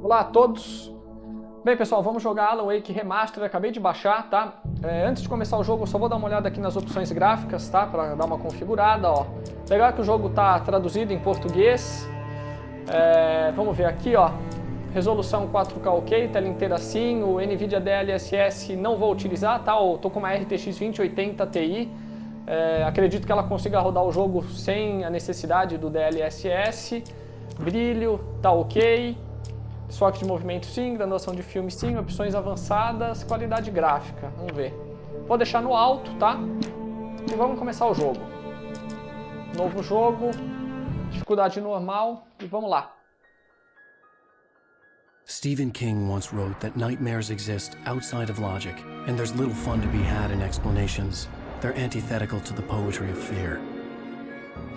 Olá a todos. Bem, pessoal, vamos jogar Alan Wake Remastered. Acabei de baixar, tá? Antes de começar o jogo, eu só vou dar uma olhada aqui nas opções gráficas, tá? Para dar uma configurada, ó. Legal que o jogo tá traduzido em português. Vamos ver aqui, ó. Resolução 4K ok, tela inteira sim. O NVIDIA DLSS não vou utilizar, tá? Eu tô com uma RTX 2080 Ti. Acredito que ela consiga rodar o jogo sem a necessidade do DLSS. Brilho tá ok. Desfoque de movimento sim, graduação de filme sim, opções avançadas, qualidade gráfica, vamos ver. Vou deixar no alto, tá? E vamos começar o jogo. Novo jogo, dificuldade normal e vamos lá. Stephen King once wrote that nightmares exist outside of logic, and there's little fun to be had in explanations. They're antithetical to the poetry of fear.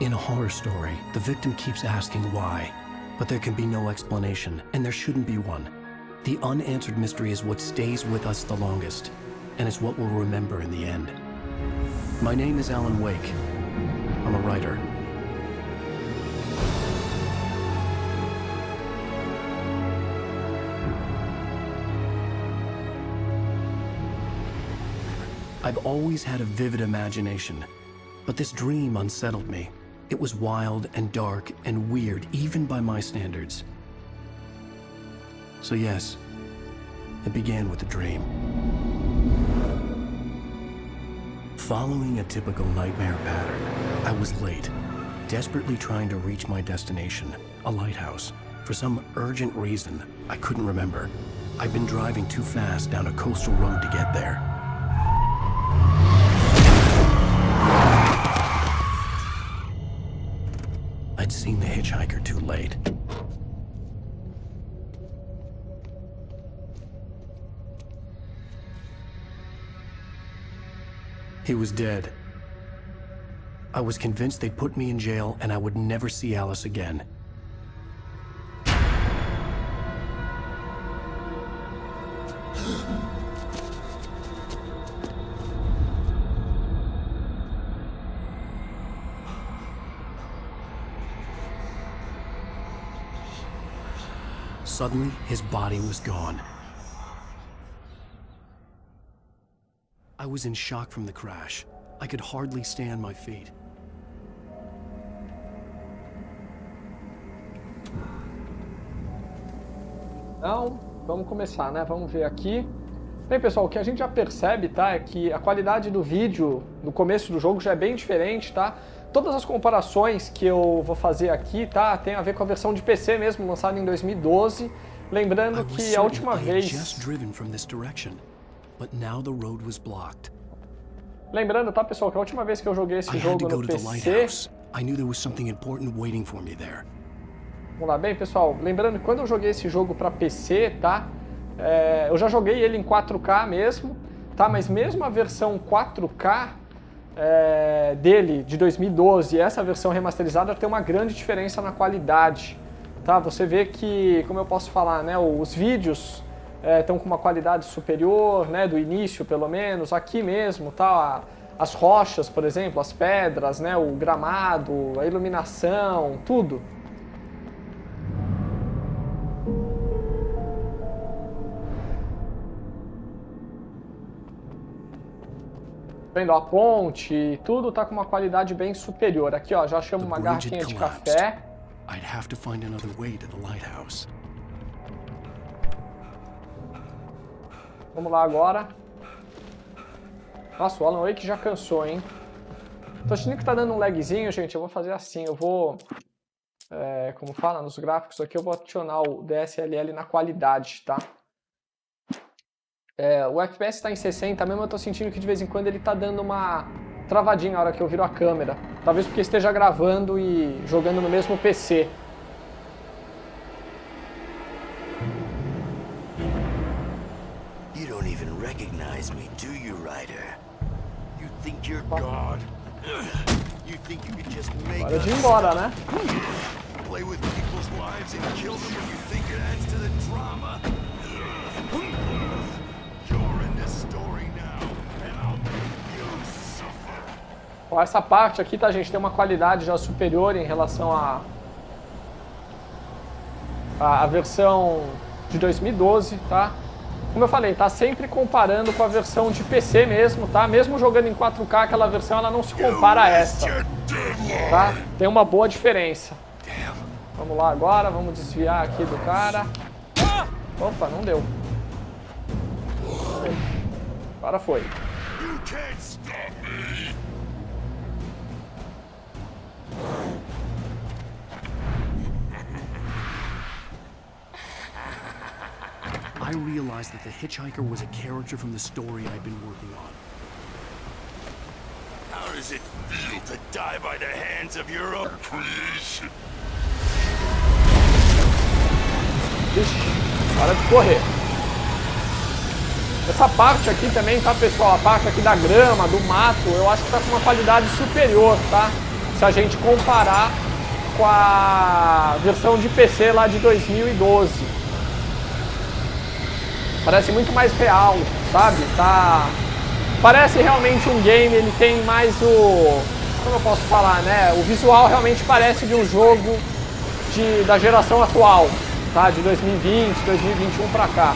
In a horror story, the victim keeps asking why. But there can be no explanation, and there shouldn't be one. The unanswered mystery is what stays with us the longest, and it's what we'll remember in the end. My name is Alan Wake. I'm a writer. I've always had a vivid imagination, but this dream unsettled me. It was wild and dark and weird, even by my standards. So yes, it began with a dream. Following a typical nightmare pattern, I was late, desperately trying to reach my destination, a lighthouse. For some urgent reason, I couldn't remember. I'd been driving too fast down a coastal road to get there. I'd seen the hitchhiker too late. He was dead. I was convinced they'd put me in jail and I would never see Alice again. Suddenly, his body was gone. I was in shock from the crash. I could hardly stand my feet. Então, vamos começar, né? Vamos ver aqui. Bem, pessoal, o que a gente já percebe, tá? É que a qualidade do vídeo no começo do jogo já é bem diferente, tá? Todas as comparações que eu vou fazer aqui, tá, tem a ver com a versão de PC mesmo, lançada em 2012. Lembrando que a última vez... Lembrando, tá, pessoal, que a última vez que eu joguei esse jogo no PC... Vamos lá, bem, pessoal, lembrando que quando eu joguei esse jogo para PC, tá, eu já joguei ele em 4K mesmo, tá, mas mesmo a versão 4K... dele, de 2012, e essa versão remasterizada tem uma grande diferença na qualidade, tá? Você vê que, como eu posso falar, né, os vídeos estão com uma qualidade superior, né, do início pelo menos, aqui mesmo, tá? As rochas, por exemplo, as pedras, né, o gramado, a iluminação, tudo. Vendo a ponte, tudo tá com uma qualidade bem superior. Aqui, ó, já chamo uma garrafinha de café. Vamos lá agora. Nossa, o Alan Wake já cansou, hein? Tô achando que tá dando um lagzinho, gente. Eu vou fazer assim, eu vou... como fala nos gráficos aqui, eu vou adicionar o DSLL na qualidade, tá? O FPS está em 60 mesmo, eu tô sentindo que de vez em quando ele tá dando uma travadinha na hora que eu viro a câmera. Talvez porque esteja gravando e jogando no mesmo PC. You don't even recognize me, do you, Ryder? You think you're God? You think you could just make Hora de ir embora, né? Play with people's lives and kill them when you think it adds to the drama? Ó, essa parte aqui, tá, gente, tem uma qualidade já superior em relação à versão de 2012, tá? Como eu falei, tá sempre comparando com a versão de PC mesmo, tá? Mesmo jogando em 4K, aquela versão ela não se compara a essa, tá? Tem uma boa diferença. Vamos lá agora, vamos desviar aqui do cara. Opa, não deu. Agora foi. I realized that the hitchhiker was a character from the story I'd been working on. How does it feel to die by the hands of your own creation? Ixi, hora de correr. Essa parte aqui também, tá, pessoal? A parte aqui da grama, do mato, eu acho que tá com uma qualidade superior, tá? Se a gente comparar com a versão de PC lá de 2012. Parece muito mais real, sabe? Tá... Parece realmente um game, ele tem mais o... Como eu posso falar, né? O visual realmente parece de um jogo da geração atual, tá? De 2020, 2021 pra cá.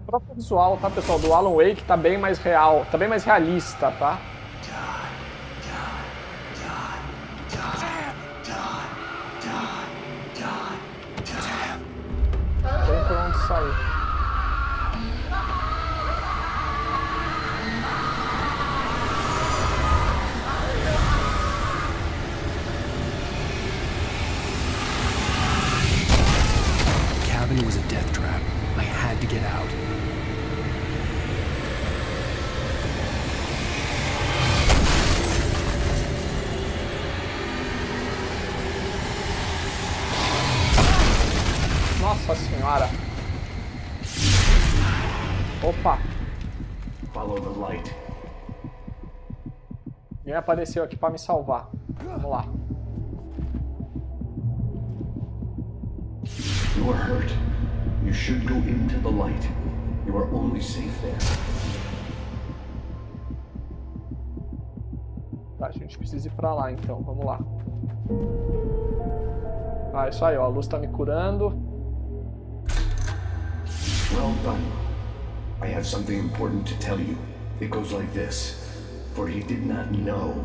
O próprio visual, tá, pessoal, do Alan Wake tá bem mais real, tá bem mais realista, tá? Tem por onde sair. The cabin was a death trap. I had to get out. Nossa senhora. Opa. Follow the light. Alguém apareceu aqui para me salvar. Vamos lá. You are hurt. You should go into the light. You are only safe there. Tá, a gente precisa ir pra lá então, vamos lá. Ah, isso aí, ó, a luz tá me curando. Well done. I have something important to tell you. It goes like this. For he did not know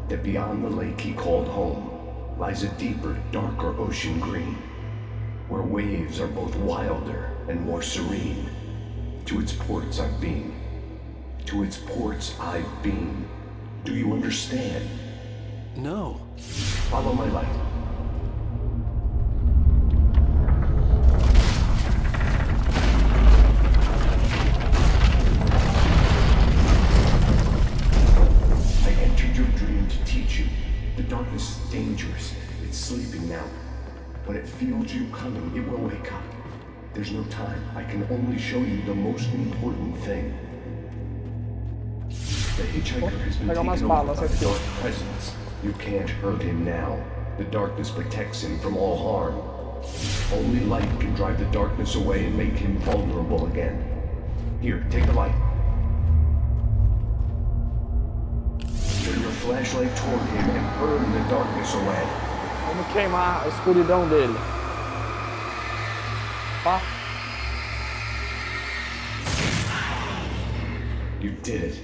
that beyond the lake he called home lies a deeper, darker ocean green, where waves are both wilder and more serene. To its ports I've been. To its ports I've been. Do you understand? No. Follow my light. I entered your dream to teach you. The darkness is dangerous. It's sleeping now. When it feels you coming, it will wake up. There's no time. I can only show you the most important thing. The hitchhiker has been taken over by the dark presence. You can't hurt him now. The darkness protects him from all harm. Only light can drive the darkness away and make him vulnerable again. Here, take the light. Turn your flashlight toward him and burn the darkness away. Vamos queimar a escuridão dele. Opa. You did it.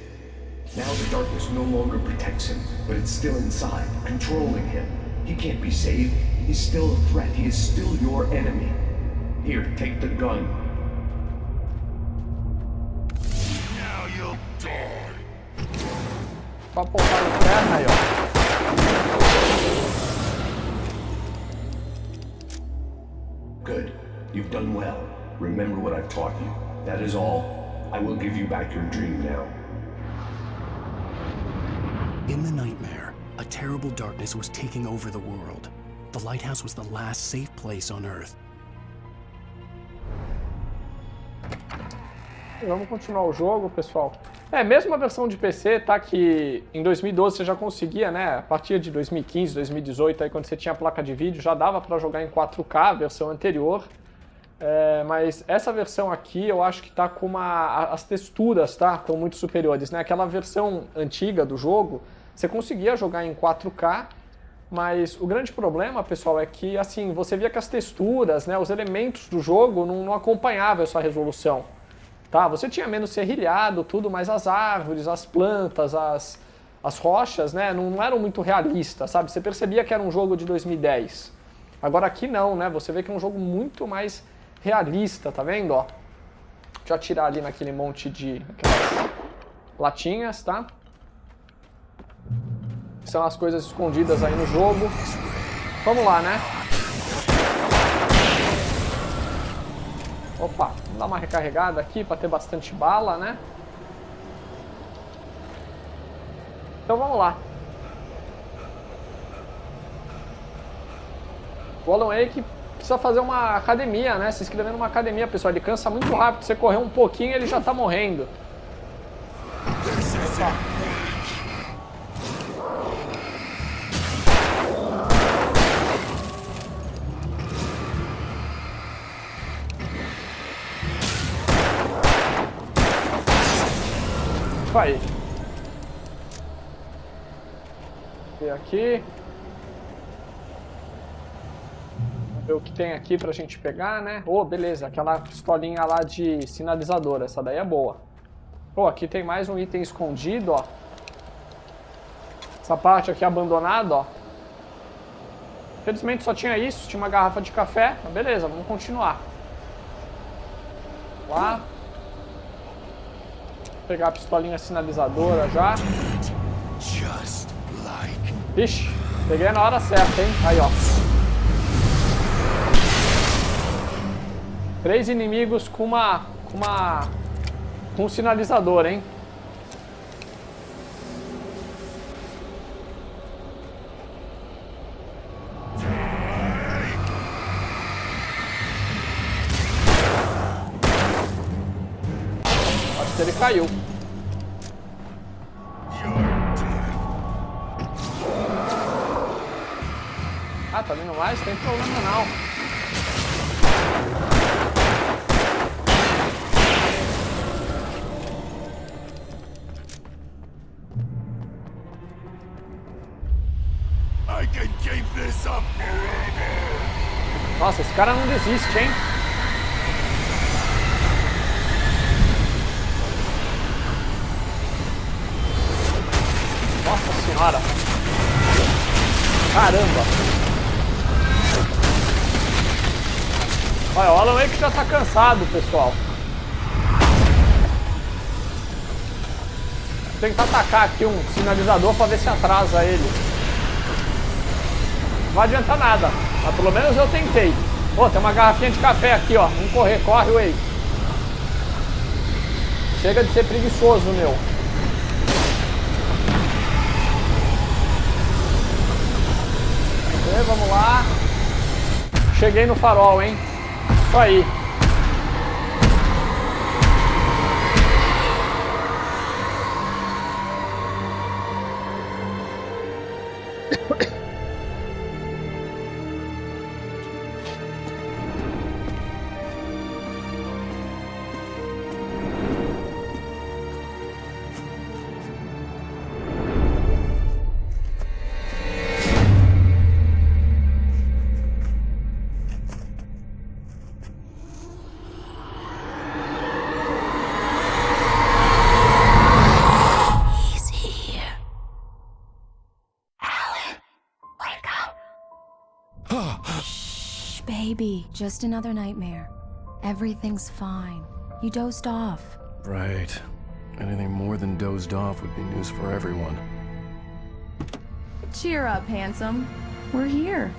Now the darkness no longer protects him, but it's still inside, controlling him. He can't be saved. He's still a threat. He is still your enemy. Here, take the gun. Now you'll die. Só apontar na perna aí, ó. Good. You've done well. Remember what I've taught you. That is all. I will give you back your dream now. In the nightmare, a terrible darkness was taking over the world. The lighthouse was the last safe place on Earth. Vamos continuar o jogo, pessoal. Mesmo a versão de PC, tá? Que em 2012 você já conseguia, né? A partir de 2015, 2018, aí quando você tinha a placa de vídeo, já dava pra jogar em 4K, a versão anterior. Mas essa versão aqui, eu acho que tá com as texturas, tá? Estão muito superiores, né? Aquela versão antiga do jogo, você conseguia jogar em 4K, mas o grande problema, pessoal, é que, assim, você via que as texturas, né? Os elementos do jogo não acompanhavam essa resolução. Tá, você tinha menos serrilhado, tudo, mas as árvores, as plantas, as rochas, né, não eram muito realistas, sabe? Você percebia que era um jogo de 2010. Agora aqui não, né? Você vê que é um jogo muito mais realista, tá vendo, ó? Deixa eu atirar ali naquele monte de aquelas latinhas, tá? São as coisas escondidas aí no jogo. Vamos lá, né? Opa, vamos dar uma recarregada aqui para ter bastante bala, né? Então vamos lá. O Alan Wake precisa fazer uma academia, né? Se inscrever numa academia, pessoal. Ele cansa muito rápido. Você correr um pouquinho, ele já tá morrendo. Opa. Aí. Vem aqui. Vamos ver o que tem aqui pra gente pegar, né? Oh, beleza, aquela pistolinha lá de sinalizador, essa daí é boa. Oh, aqui tem mais um item escondido, ó. Essa parte aqui abandonada, ó. Infelizmente só tinha isso, tinha uma garrafa de café, mas beleza, vamos continuar. Vamos lá. Vou pegar a pistolinha sinalizadora já. Ixi, peguei na hora certa, hein? Aí, ó. 3 inimigos com um sinalizador, hein? Acho que ele caiu. Ah, tá vindo mais? Não tem problema não. Nossa, esse cara não desiste, hein? Nossa senhora! Caramba! Olha, o Alan Wake já tá cansado, pessoal. Vou tentar atacar aqui um sinalizador pra ver se atrasa ele. Não vai adiantar nada, mas pelo menos eu tentei. Pô, tem uma garrafinha de café aqui, ó. Vamos correr, corre, Wake. Chega de ser preguiçoso, meu. Vamos lá. Cheguei no farol, hein? Isso aí. Baby, just another nightmare. Everything's fine. You dozed off. Right. Anything more than dozed off would be news for everyone. Cheer up, handsome. We're here.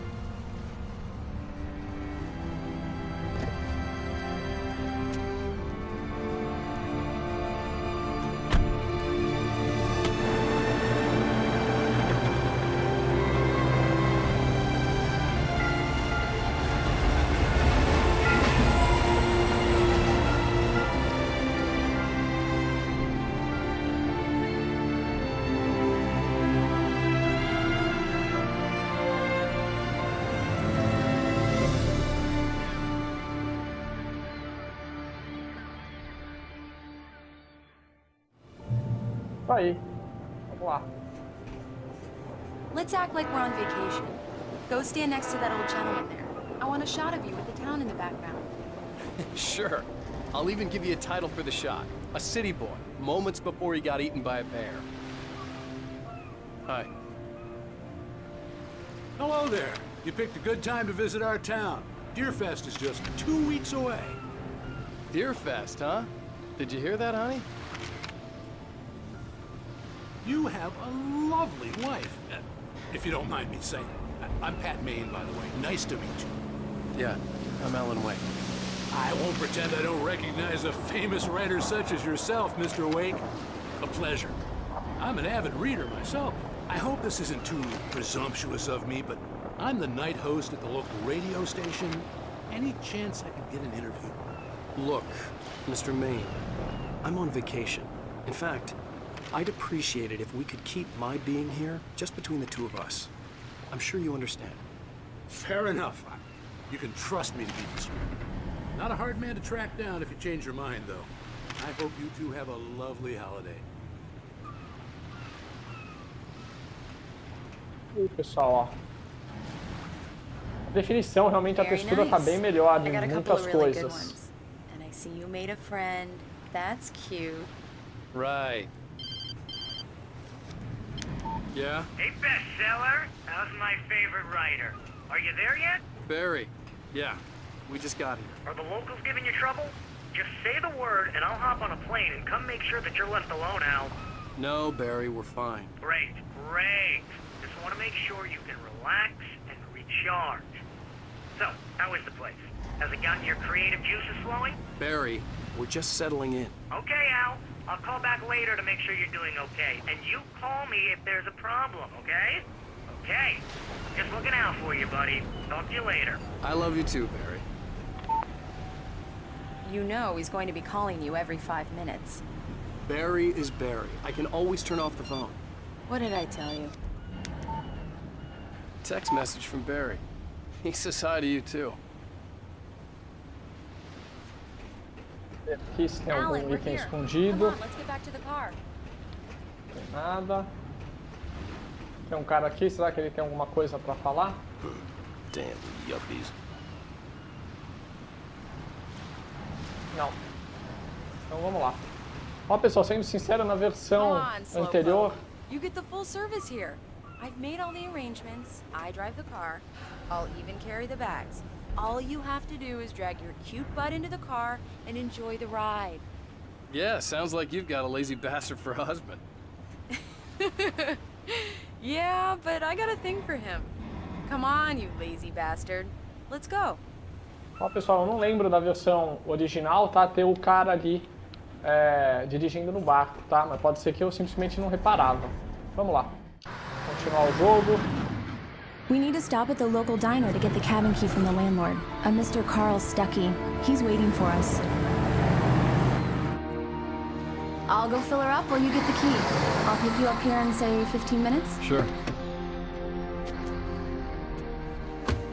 Isso aí. Vamos lá. Let's act like we're on vacation. Go stand next to that old gentleman there. I want a shot of you with the town in the background. Sure. I'll even give you a title for the shot. A city boy, moments before he got eaten by a bear. Hi. Hello there. You picked a good time to visit our town. Deerfest is just 2 weeks away. Deerfest, huh? Did you hear that, honey? You have a lovely wife. If you don't mind me saying. I'm Pat Maine, by the way. Nice to meet you. Yeah, I'm Alan Wake. I won't pretend I don't recognize a famous writer such as yourself, Mr. Wake. A pleasure. I'm an avid reader myself. I hope this isn't too presumptuous of me, but I'm the night host at the local radio station. Any chance I could get an interview? Look, Mr. Maine, I'm on vacation. In fact, I'd appreciate it if we could keep my being here just between the two of us. I'm sure you understand. Fair enough. You can trust me to be discreet. Not a hard man to track down if you change your mind, though. I hope you two have a lovely holiday. E pessoal, ó. A definição, realmente a textura tá bem melhor de muitas coisas. And I see you made a friend. That's cute. Right. Yeah? Hey, bestseller. How's my favorite writer? Are you there yet? Barry. Yeah. We just got here. Are the locals giving you trouble? Just say the word and I'll hop on a plane and come make sure that you're left alone, Al. No, Barry, we're fine. Great, great. Just want to make sure you can relax and recharge. So, how is the place? Has it gotten your creative juices flowing? Barry, we're just settling in. Okay, Al. I'll call back later to make sure you're doing okay. And you call me if there's a problem, okay? Okay. Just looking out for you, buddy. Talk to you later. I love you too, Barry. You know he's going to be calling you every 5 minutes. Barry is Barry. I can always turn off the phone. What did I tell you? Text message from Barry. He says hi to you too. Aqui se tem Alan, algum we're item here. escondido. Come on, let's get back to the car. Não tem nada. Tem um cara aqui, será que ele tem alguma coisa pra falar? Damn yuppies. Não. Então vamos lá. Ó, pessoal, sendo sincero, na versão Come on, Slowpoke. anterior, You get the full service here. I've made all the arrangements. I drive the car. I'll even carry the bags. All you have to do is drag your cute butt into the car and enjoy the ride. Yeah, sounds like you've got a lazy bastard for a husband. Yeah, but I got a thing for him. Come on, you lazy bastard. Let's go. ó, pessoal, eu não lembro da versão original, tá? Ter o cara ali dirigindo no barco, tá? Mas pode ser que eu simplesmente não reparava. Vamos lá. Continuar o jogo. We need to stop at the local diner to get the cabin key from the landlord, a Mr. Carl Stuckey. He's waiting for us. I'll go fill her up while you get the key. I'll pick you up here in, say, 15 minutes. Sure.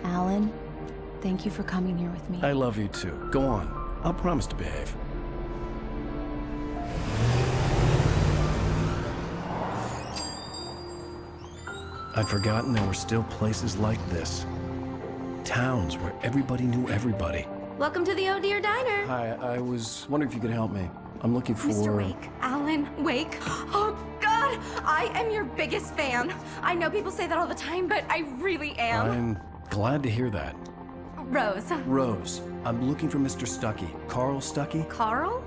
Alan, thank you for coming here with me. I love you too. Go on. I'll promise to behave. I'd forgotten there were still places like this. Towns where everybody knew everybody. Welcome to the Oh Dear Diner. Hi, I was wondering if you could help me. I'm looking for... Mr. Wake. Alan Wake. Oh, God! I am your biggest fan. I know people say that all the time, but I really am. I'm glad to hear that. Rose. Rose, I'm looking for Mr. Stuckey. Carl Stuckey? Carl?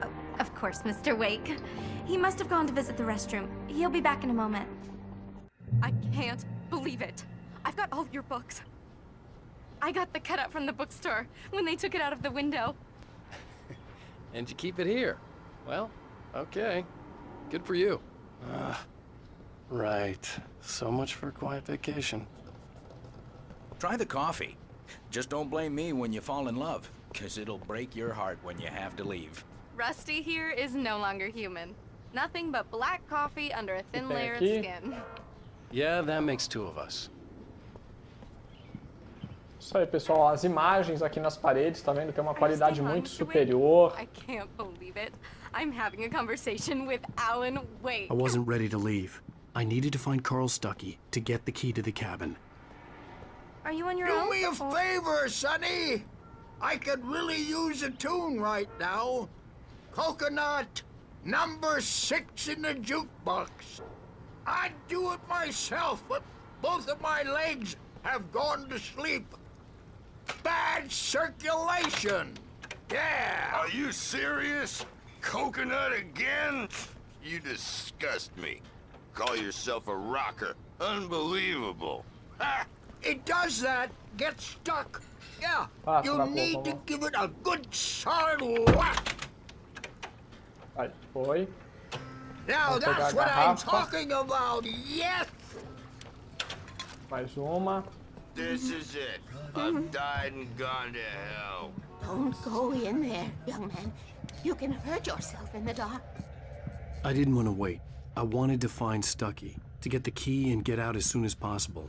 Oh, of course, Mr. Wake. He must have gone to visit the restroom. He'll be back in a moment. I can't believe it. I've got all your books. I got the cutout from the bookstore when they took it out of the window. And you keep it here. Well, okay. Good for you. Right. So much for a quiet vacation. Try the coffee. Just don't blame me when you fall in love, 'cause it'll break your heart when you have to leave. Rusty here is no longer human. Nothing but black coffee under a thin layer of skin. Yeah, that makes two of us. Isso aí, pessoal. As imagens aqui nas paredes, tá vendo? Tem uma qualidade muito superior. I can't believe it. I'm having a conversation with Alan Wake. I wasn't ready to leave. I needed to find Carl Stuckey to get the key to the cabin. Are you on your own? Do me a favor, Sonny. I could really use a tune right now. Coconut, number 6 in the jukebox. I'd do it myself, but both of my legs have gone to sleep. Bad circulation. Yeah. Are you serious? Coconut again? You disgust me. Call yourself a rocker. Unbelievable. Ha! It does that. Get stuck. Yeah. You need to give it a good solid whack. Aí, foi. Now that's what I'm talking about. Yes. Mais uma. This is it. I've died and gone to hell. Don't go in there, young man. You can hurt yourself in the dark. I didn't want to wait. I wanted to find Stuckey, to get the key and get out as soon as possible.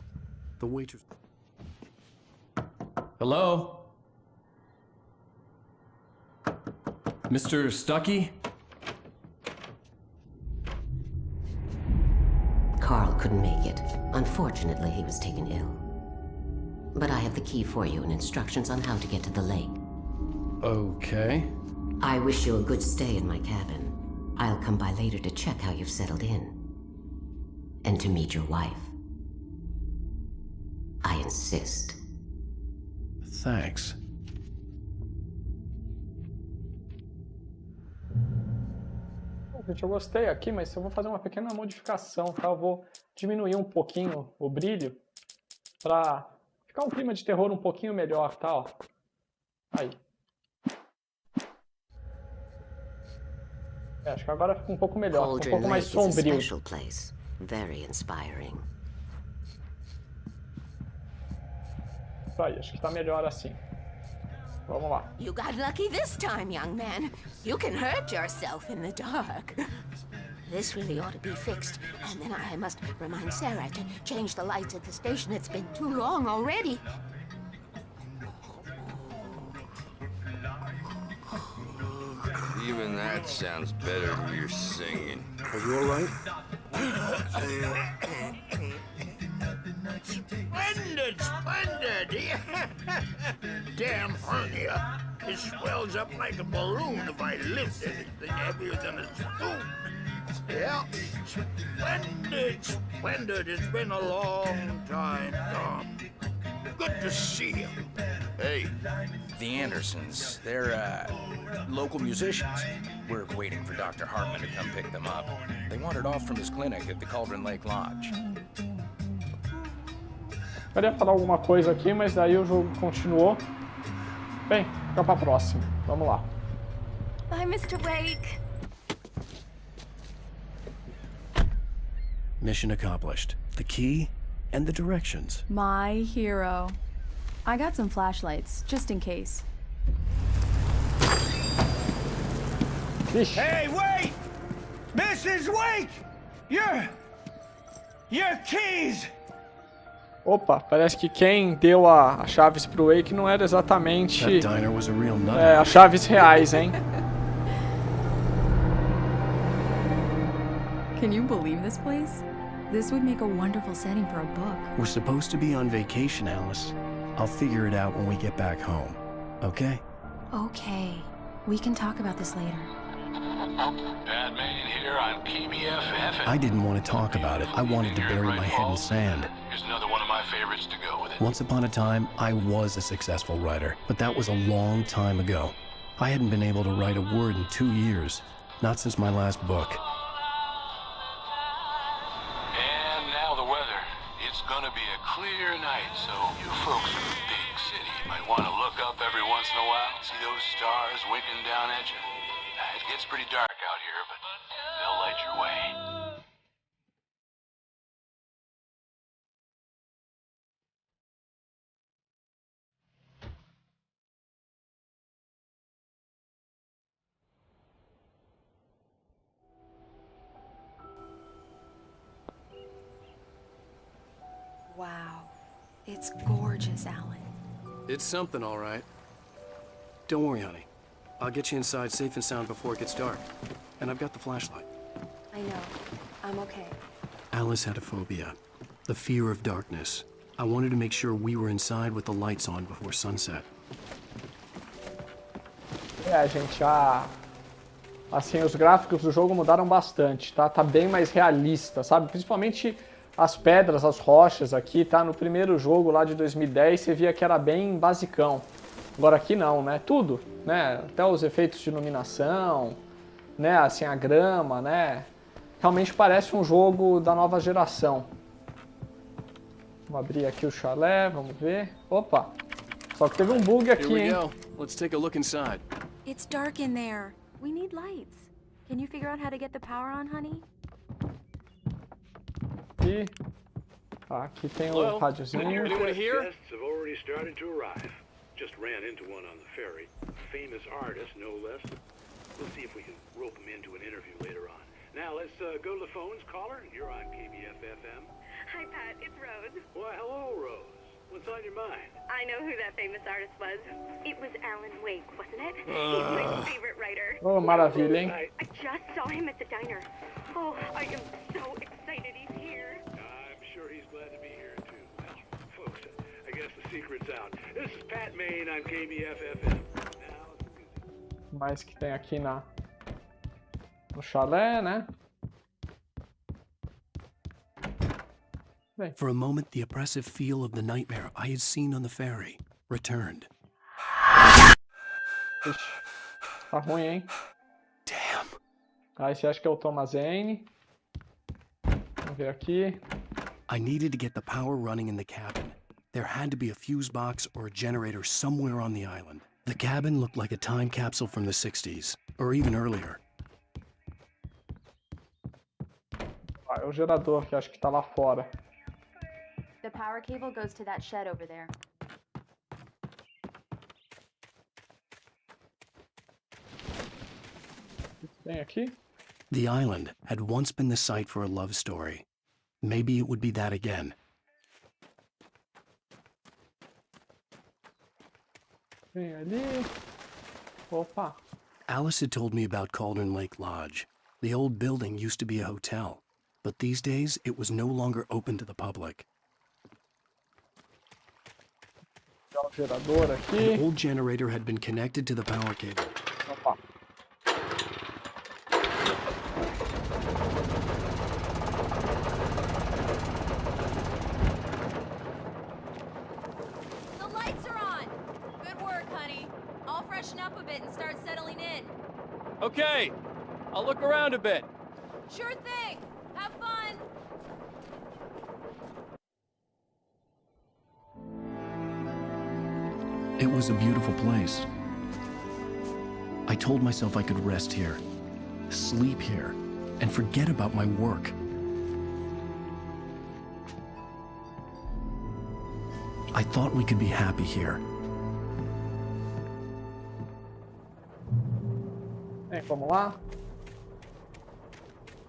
The waitress... Hello? Mr. Stuckey? Carl couldn't make it. Unfortunately, he was taken ill. But I have the key for you and instructions on how to get to the lake. Okay. I wish you a good stay in my cabin. I'll come by later to check how you've settled in. And to meet your wife. I insist. Thanks. Gente, eu gostei aqui, mas eu vou fazer uma pequena modificação, tá? Eu vou diminuir um pouquinho o brilho pra ficar um clima de terror um pouquinho melhor, tá? Ó. Aí. Acho que agora fica um pouco melhor, fica um pouco mais sombrio. Very inspiring. Isso aí, acho que tá melhor assim. Vamos lá. You got lucky this time, young man. You can hurt yourself in the dark. This really ought to be fixed. And then I must remind Sarah to change the lights at the station. It's been too long already. Even that sounds better than your singing. Are you all right? Splendid, splendid! Damn hernia. It swells up like a balloon if I lift anything heavier than a spoon. Yeah, splendid, splendid. It's been a long time, Tom. Good to see you. Hey, the Andersons, they're, local musicians. We're waiting for Dr. Hartman to come pick them up. They wandered off from his clinic at the Cauldron Lake Lodge. Eu queria falar alguma coisa aqui, mas daí o jogo continuou. Bem, fica pra próxima. Vamos lá. Bye, Mr. Wake. Mission accomplished. The key and the directions. My hero. I got some flashlights, just in case. Hey, wait! Mrs. Wake! Your keys! Opa, parece que quem deu as chaves pro Wake não era exatamente as chaves reais, hein? Can you believe this place? This would make a wonderful setting for a book. We're supposed to be on vacation, Alice. I'll figure it out when we get back home. Okay? Okay. We can talk about this later. Batman here on PBFF. I didn't want to talk about it. I wanted to bury my head in sand. Here's another one of my favorites to go with it. Once upon a time, I was a successful writer, but that was a long time ago. I hadn't been able to write a word in 2 years, not since my last book. And now the weather. It's gonna be a clear night, so you folks in the big city might want to look up every once in a while, see those stars winking down at you. It gets pretty dark out here, but they'll light your way. Wow. It's gorgeous, Alan. It's something, all right. Don't worry, honey. I'll get you inside safe and sound before it gets dark. And I've got the flashlight. I know. I'm okay. Alice had a phobia. The fear of darkness. I wanted to make sure we were inside with the lights on before sunset. Gente, assim, os gráficos do jogo mudaram bastante, tá? Tá bem mais realista, sabe? Principalmente as pedras, as rochas aqui, tá? No primeiro jogo lá de 2010 você via que era bem basicão. Agora aqui não, né? Tudo, né? Até os efeitos de iluminação, né? Assim, a grama, né? Realmente parece um jogo da nova geração. Vamos abrir aqui o chalé, vamos ver. Opa! Só que teve um bug aqui, hein? Let's take a look inside. It's dark in there. We need lights. Can you figure out how to get the power on, honey? Aqui tem o rádiozinho. Guests have already started to arrive. Just ran into one on the ferry. A famous artist, no less. We'll see if we can rope him into an interview later on. Now let's go to the phones. Caller, you're on KBF-FM. Hi, Pat. It's Rose. Why, hello, Rose. What's on your mind? I know who that famous artist was. It was Alan Wake, wasn't it? He's my favorite writer. Oh, maravilha, hein? I just saw him at the diner. Oh, I am so excited he's here. I'm sure he's glad to be here, too. Well, folks, I guess the secret's out. This is Pat Main on KBF-FM. Mais que tem aqui no chalé, né? For a moment, the oppressive feel of the nightmare I had seen on the ferry returned. Ixi, tá ruim, hein? Damn. Esse acho que é o Thomas Zane. Vamos ver aqui. I needed to get the power running in the cabin. There had to be a fuse box or a generator somewhere on the island. The cabin looked like a time capsule from the 60s, or even earlier. É o gerador que acho que tá lá fora. The power cable goes to that shed over there. Tem aqui? The island had once been the site for a love story. Maybe it would be that again. Tem ali. Opa. Alice had told me about Cauldron Lake Lodge. The old building used to be a hotel, but these days it was no longer open to the public. Gerador aqui. An old generator had been connected to the power cable. Opa. The lights are on. Good work, honey. I'll freshen up a bit and start settling in. Okay. I'll look around a bit. Sure thing. Have fun. It was a beautiful place. I told myself I could rest here, sleep here, and forget about my work. I thought we could be happy here. Vamos lá.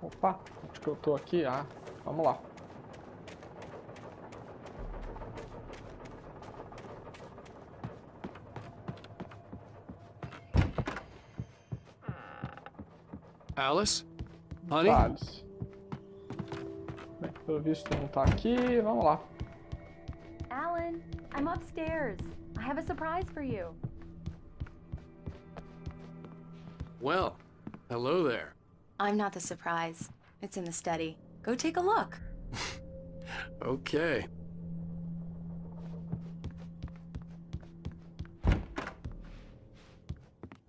Opa, onde que eu tô aqui? Ah, vamos lá. Alice? Honey? Alice. Bem, pelo visto não tá aqui. Vamos lá. Alan, I'm upstairs. I have a surprise for you. Well, hello there. I'm not the surprise. It's in the study. Go take a look. Okay.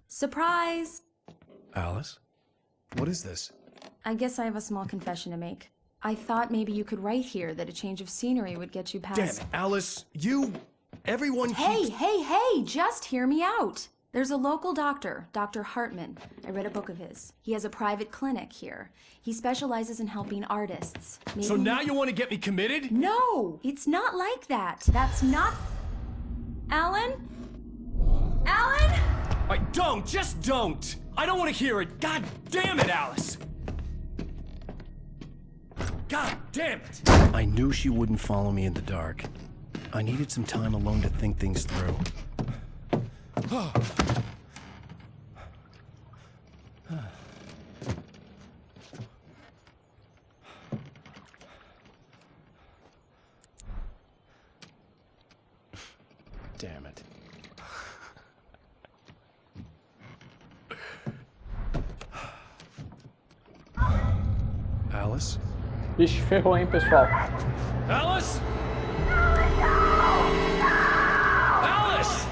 Surprise! Alice? What is this? I guess I have a small confession to make. I thought maybe you could write here that a change of scenery would get you past... Damn it, Alice, everyone keeps... Hey, just hear me out. There's a local doctor, Dr. Hartman. I read a book of his. He has a private clinic here. He specializes in helping artists. Maybe... So now you want to get me committed? No, it's not like that. That's not... Alan? Alan? Just don't! I don't want to hear it! God damn it, Alice! God damn it! I knew she wouldn't follow me in the dark. I needed some time alone to think things through. Damn it. Alice? Vixe, ferrou, hein, pessoal. Alice? Alice!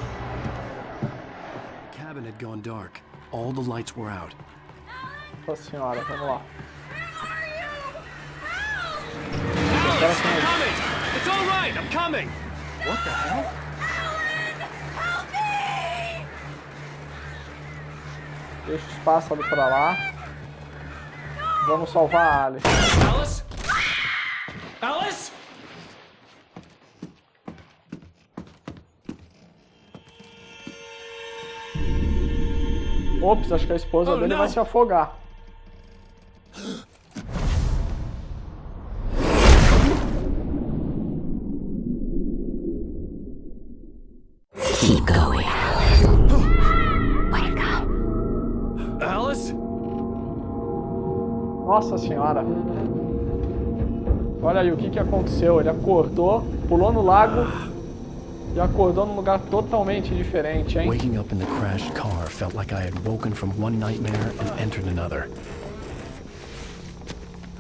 The cabin had gone dark. All the lights were out. Nossa senhora, vamos lá. Alice, I'm coming! It's all right, I'm coming! What the hell? Deixa os pássaros pra lá. Vamos salvar a Alice. Alice? Alice? Ops, acho que a esposa dele vai se afogar. Keep going, Alice. Wake up. Alice? Nossa senhora. Olha aí o que aconteceu. Ele acordou, pulou no lago e acordou num lugar totalmente diferente, hein? Waking up in the crashed car felt like I had woken from one nightmare and entered another.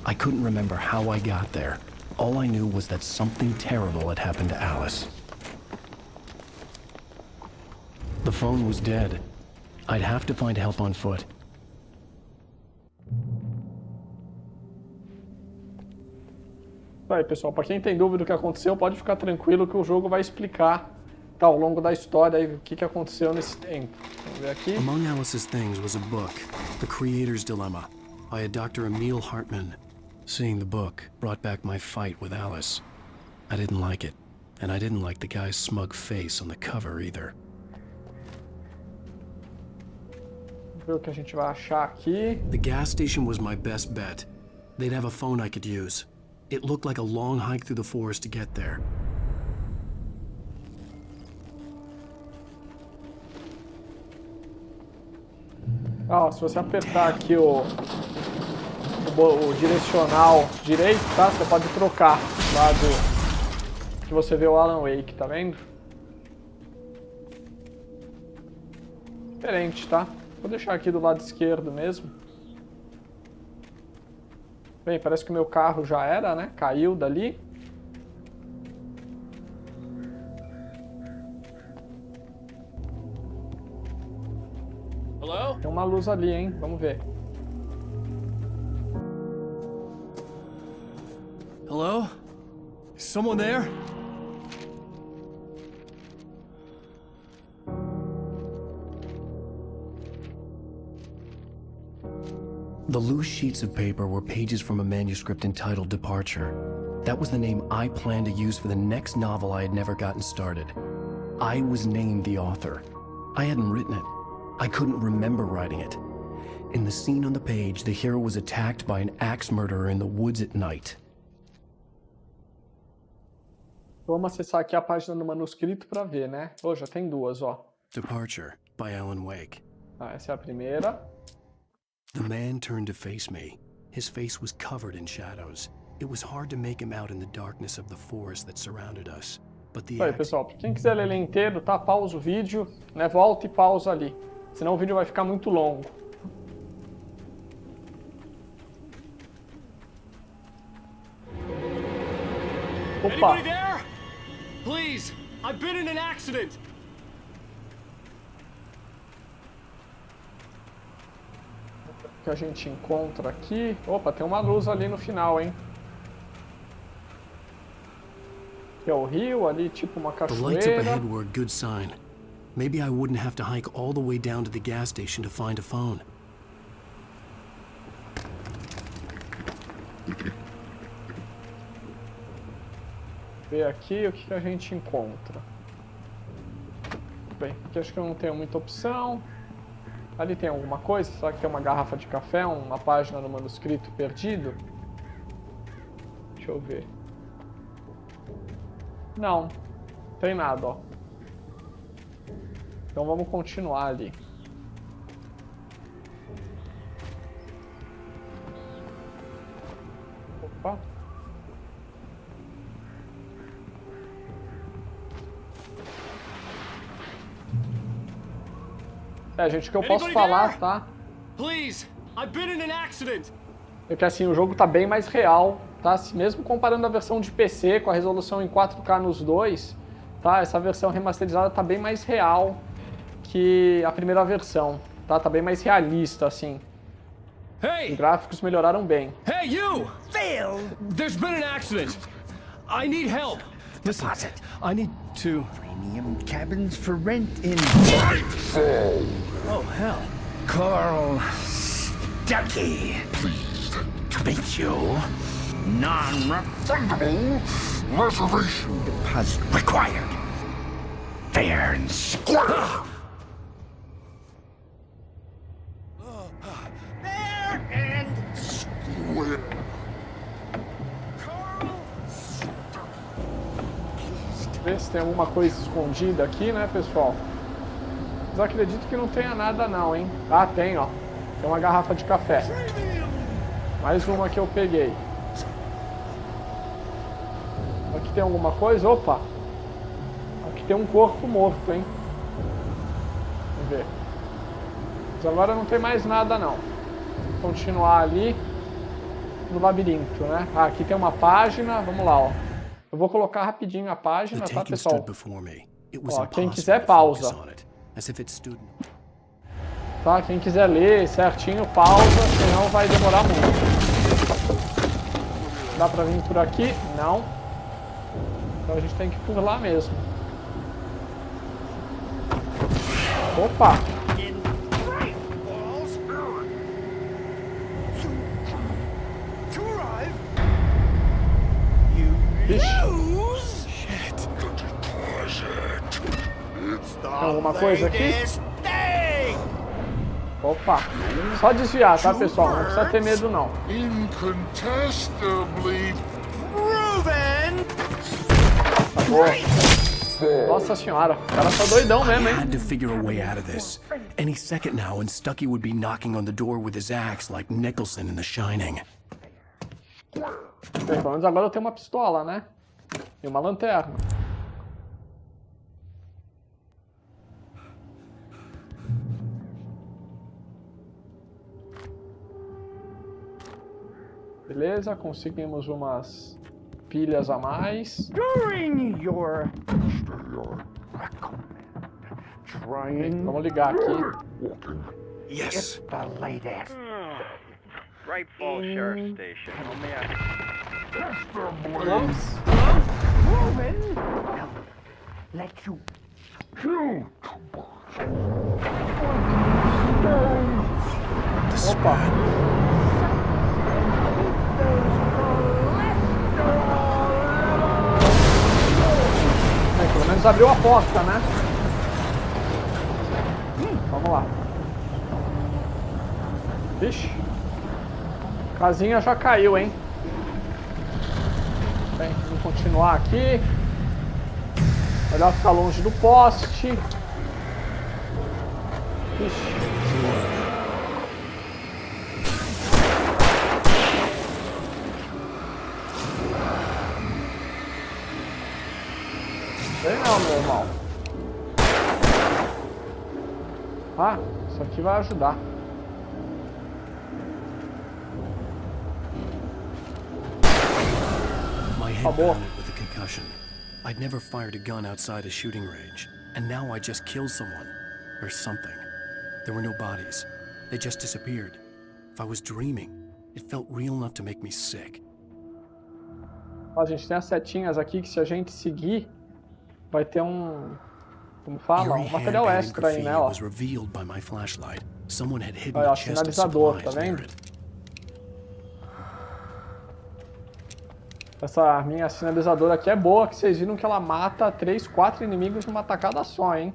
I couldn't remember how I got there. All I knew was that something terrible had happened to Alice. The phone was dead. I'd have to find help on foot. Aí, pessoal, para quem tem dúvida do que aconteceu, pode ficar tranquilo que o jogo vai explicar ao longo da história aí, o que aconteceu nesse tempo. Vamos ver aqui. Among Alice's things was a book, The Creator's Dilemma, by a Dr. Emil Hartmann. Seeing the book brought back my fight with Alice. I didn't like it, and I didn't like the guy's smug face on the cover either. Vamos ver o que a gente vai achar aqui. The gas station was my best bet. They'd have a phone I could use. It looked like a long hike through the forest to get there. Ó, se você apertar aqui o direcional direito, tá? Você pode trocar lá do que você vê o Alan Wake, tá vendo? Diferente, tá? Vou deixar aqui do lado esquerdo mesmo. Bem, parece que o meu carro já era, né? Caiu dali. Hello? Tem uma luz ali, hein? Vamos ver. Hello? Is someone there? The loose sheets of paper were pages from a manuscript entitled Departure. That was the name I planned to use for the next novel I had never gotten started. I was named the author. I hadn't written it. I couldn't remember writing it. In the scene on the page, the hero was attacked by an axe murderer in the woods at night. Vamos acessar aqui a página do manuscrito para ver, né? Oh, já tem duas, ó. Departure, by Alan Wake. Ah, essa é a primeira. The man turned to face me. His face was covered in shadows. It was hard to make him out in the darkness of the forest that surrounded us. But the Aí, pessoal, quem quiser ler ele inteiro, tá? Pausa o vídeo, né? Volta e pausa ali. Senão o vídeo vai ficar muito longo. Opa! Anybody there? Please, I've been in an accident. O que a gente encontra aqui? Opa, tem uma luz ali no final, hein? Que é o rio, ali tipo uma The lights up cachoeira. ahead were a good sign. Maybe I wouldn't have to hike all the way down to the gas station to find a phone. Ver aqui o que a gente encontra. Bem, aqui acho que eu não tenho muita opção. Ali tem alguma coisa? Será que tem uma garrafa de café? Uma página do manuscrito perdido? Deixa eu ver. Não. tem nada, ó. Então vamos continuar ali. Opa. Gente, o que eu posso falar, tá? Please, I've been in an accident. É que assim, o jogo tá bem mais real, tá? Mesmo comparando a versão de PC com a resolução em 4K nos dois, tá? Essa versão remasterizada tá bem mais real que a primeira versão, tá? Tá bem mais realista, assim. Hey! Os gráficos melhoraram bem. Hey, you! Phil! There's been an accident. I need help. Listen, I need to... Premium cabins for rent in... Oh, hell. Carl Stuckey. Pleased to meet you. Non-refundable reservation deposit required. Fair and square. Fair and square. Ver se tem alguma coisa escondida aqui, né, pessoal? Mas eu acredito que não tenha nada não, hein? Ah, tem, ó. Tem uma garrafa de café. Mais uma que eu peguei. Aqui tem alguma coisa? Opa! Aqui tem um corpo morto, hein? Vamos ver. Mas agora não tem mais nada, não. Vou continuar ali no labirinto, né? Ah, aqui tem uma página. Vamos lá, ó. Eu vou colocar rapidinho a página, tá, pessoal? Ó, quem quiser, pausa. Tá, quem quiser ler certinho, pausa, senão vai demorar muito. Dá pra vir por aqui? Não. Então a gente tem que ir por lá mesmo. Opa! Tem alguma coisa aqui? Opa! Só desviar, tá, pessoal? Não precisa ter medo, não. Acabou. Nossa senhora, o cara tá doidão mesmo, hein? I had to figure a way out of this. Any second now, and Stuckey would be knocking on the door with his axe like Nicholson in The Shining. Bem, pelo menos agora eu tenho uma pistola, né? E uma lanterna. Beleza, conseguimos umas pilhas a mais. Vamos ligar aqui. Yes. The latest. Right Falls Sheriff Station. Let you kill. Opa! Pelo menos abriu a porta, né? Vamos lá. Vixe. Casinha já caiu, hein? Bem, vamos continuar aqui. Melhor ficar longe do poste. Vixe. Sei não, meu irmão. Ah, isso aqui vai ajudar. My head pounded with a concussion. I'd never fired a gun outside a shooting range, and now I just killed someone. Or something. There were no bodies. They just disappeared. If I was dreaming, it felt real enough to make me sick. Ó, a gente tem as setinhas aqui que se a gente seguir, vai ter um... Como fala? Um material extra aí, né, ó. Olha, ó, sinalizador, tá vendo? Essa minha sinalizadora aqui é boa, que vocês viram que ela mata 3, 4 inimigos numa tacada só, hein?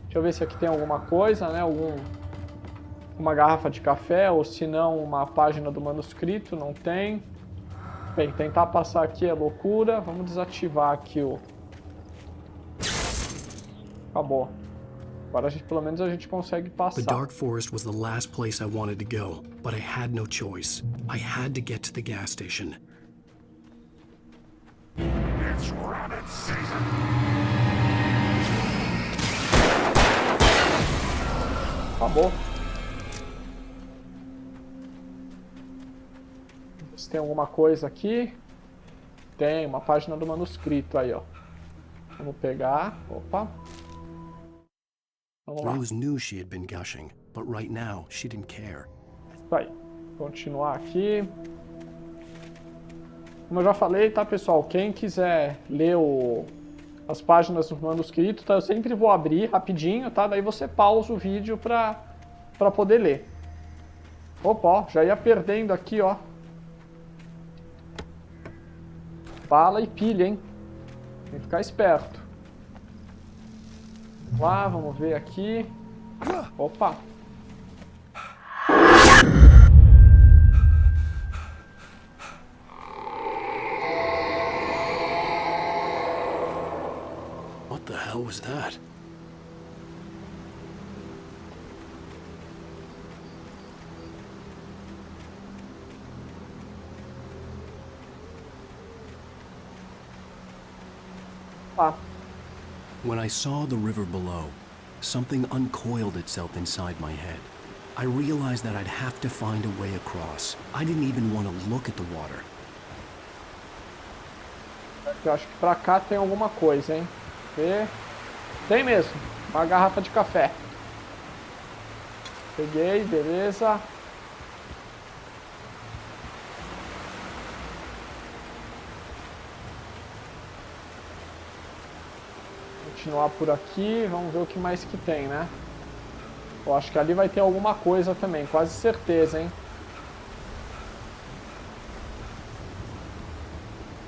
Deixa eu ver se aqui tem alguma coisa, né? Uma garrafa de café, ou se não, uma página do manuscrito, não tem. Bem, tentar passar aqui é loucura. Vamos desativar aqui Acabou. Agora pelo menos a gente consegue The passar. dark forest was the last place I wanted to go, but I had no choice. I had to get to the gas station. It's rabbit season. Acabou. Se tem alguma coisa aqui. Tem uma página do manuscrito aí, ó. Vamos pegar. Opa. Vamos lá. Rose knew she had been gushing, but right now she didn't care. Isso aí. Continuar aqui. Como eu já falei, tá, pessoal? Quem quiser ler as páginas do manuscrito, tá? Eu sempre vou abrir rapidinho, tá? Daí você pausa o vídeo pra poder ler. Opa, ó, já ia perdendo aqui, ó. Bala e pilha, hein? Tem que ficar esperto. Vamos lá, vamos ver aqui. Opa! What the hell was that? When I saw the river below, something uncoiled itself inside my head. I realized that I'd have to find a way across. I didn't even want to look at the water. Eu acho que pra cá tem alguma coisa, hein? Tem mesmo. Uma garrafa de café. Peguei, beleza. Continuar por aqui, vamos ver o que mais que tem, né? Eu acho que ali vai ter alguma coisa também, quase certeza, hein?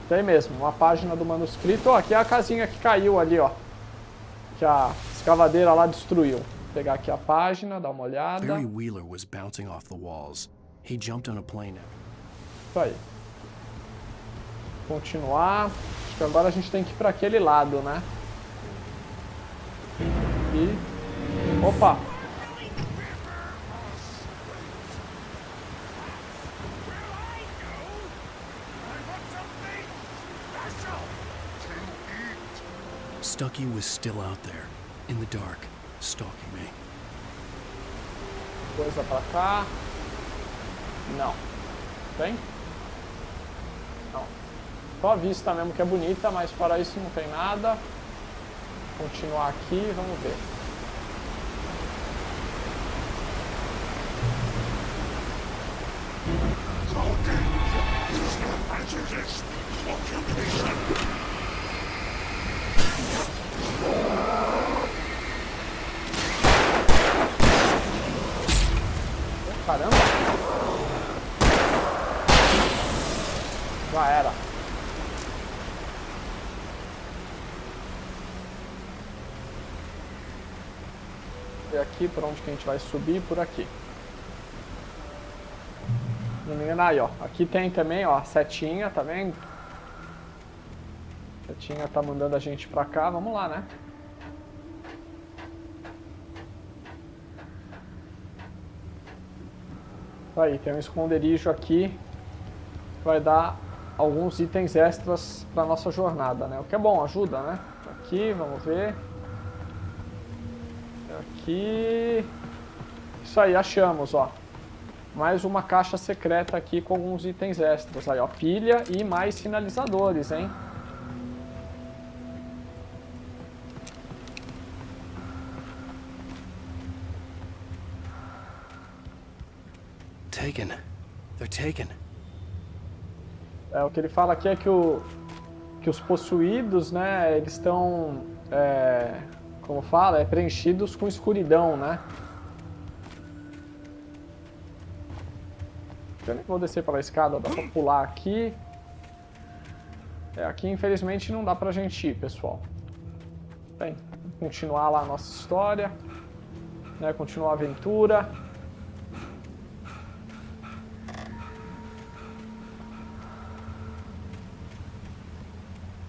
Tem mesmo, uma página do manuscrito. Ó, aqui é a casinha que caiu ali, ó. Que a escavadeira lá destruiu. Vou pegar aqui a página, dar uma olhada. Barry Wheeler was bouncing off the walls. He jumped on a plane. Isso aí. Continuar. Acho que agora a gente tem que ir para aquele lado, né? E... Opa! Stucky was still out there, in the dark, stalking me. Coisa pra cá. Não. Tem? Não. Só a vista mesmo que é bonita, mas fora isso não tem nada. Continuar aqui, vamos ver. Caramba! Já era. E aqui, por onde que a gente vai subir? Por aqui. Não me engano, aí, ó. Aqui tem também, ó, a setinha, tá vendo? A setinha tá mandando a gente pra cá. Vamos lá, né? Aí, tem um esconderijo aqui. Vai dar alguns itens extras pra nossa jornada, né? O que é bom, ajuda, né? Aqui, vamos ver. Aqui... Isso aí, achamos, ó. Mais uma caixa secreta aqui com alguns itens extras. Aí, ó, pilha e mais sinalizadores, hein? Taken. They're taken. O que ele fala aqui é que os possuídos, né, eles estão, como fala, preenchidos com escuridão, né? Eu nem vou descer pela escada, dá pra pular aqui. Aqui infelizmente não dá pra gente ir, pessoal. Bem, continuar lá a nossa história, né, continuar a aventura.